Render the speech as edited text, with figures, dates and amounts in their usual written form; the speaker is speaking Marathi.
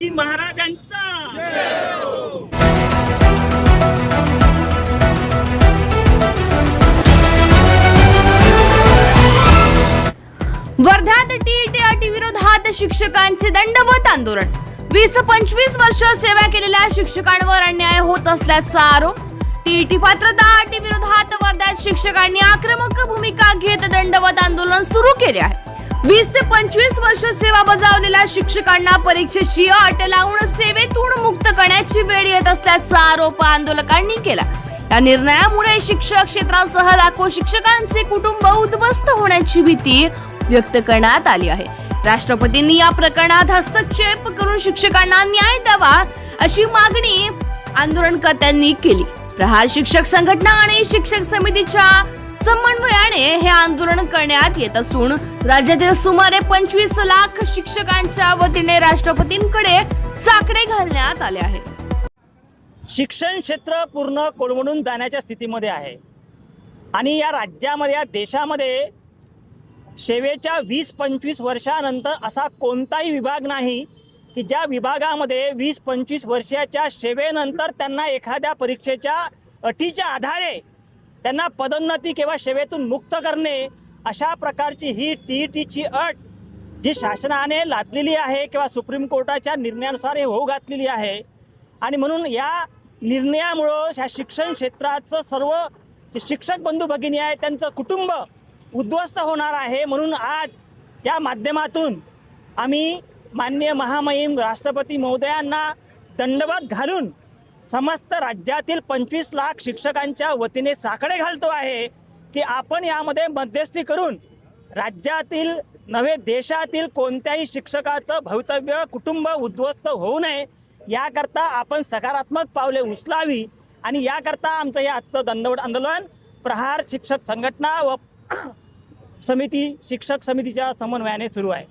महाराजांचा वर्ध्यात टीईटी अटी विरोधात शिक्षकांचे दंडवत आंदोलन। 20-25 वर्ष सेवा केलेल्या शिक्षकांवर अन्याय होत असल्याचा आरोप। टीईटी पात्रता अटी विरोधात वर्ध्यात शिक्षकांनी आक्रमक भूमिका घेत दंडवत आंदोलन सुरू केले आहे। 20 ते 25 वर्ष सेवा बजावलेल्या शिक्षकांना परीक्षेची अट लावून सेवेतून मुक्त करण्याची वेळ येत असल्याचा आरोप आंदोलकांनी केला। या निर्णयामुळे शिक्षक क्षेत्रासह लाखो शिक्षकांचे कुटुंब उद्ध्वस्त होण्याची भीती व्यक्त करण्यात आली आहे। राष्ट्रपतींनी या प्रकरणात हस्तक्षेप करून शिक्षकांना न्याय द्यावा अशी मागणी आंदोलनकर्त्यांनी केली। प्रहार शिक्षक संघटना आणि शिक्षक समितीच्या समन्वयाने हे आंदोलन करण्यात येत असून राज्यातील सुमारे 25 लाख शिक्षकांच्या वतीने राष्ट्रपतींकडे साकडे घालण्यात आले आहे। शिक्षण क्षेत्र पूर्ण कोलमडून जाण्याच्या स्थितीमध्ये आहे आणि या राज्यामध्ये या देशामध्ये सेवेच्या 20-25 वर्षानंतर असा कोणताही विभाग नाही की ज्या विभागामध्ये 20-25 वर्षाच्या सेवेनंतर त्यांना एखाद्या परीक्षेच्या अटीच्या आधारे त्यांना पदोन्नती किंवा सेवेतून मुक्त करणे अशा प्रकारची ही टीईटीची अट जी शासनाने लादलेली आहे किंवा सुप्रीम कोर्टाच्या निर्णयानुसार हे होऊ घातलेली आहे। आणि म्हणून या निर्णयामुळं ह्या शिक्षण क्षेत्राचं सर्व जे शिक्षक बंधू भगिनी आहे त्यांचं कुटुंब उद्ध्वस्त होणार आहे। म्हणून आज या माध्यमातून आम्ही माननीय महामहिम राष्ट्रपती महोदयांना दंडवत घालून समस्त राज्यातील 25 लाख शिक्षकांच्या वतीने साकडे घालतो आहे की आपण यामध्ये मध्यस्थी करून राज्यातील नव्हे देशातील कोणत्याही शिक्षकाचं भवितव्य कुटुंब उद्ध्वस्त होऊ नये याकरता आपण सकारात्मक पावले उचलावी। आणि याकरता आमचं हे आजचं दंडवत आंदोलन प्रहार शिक्षक संघटना व समिती शिक्षक समितीच्या समन्वयाने सुरू आहे।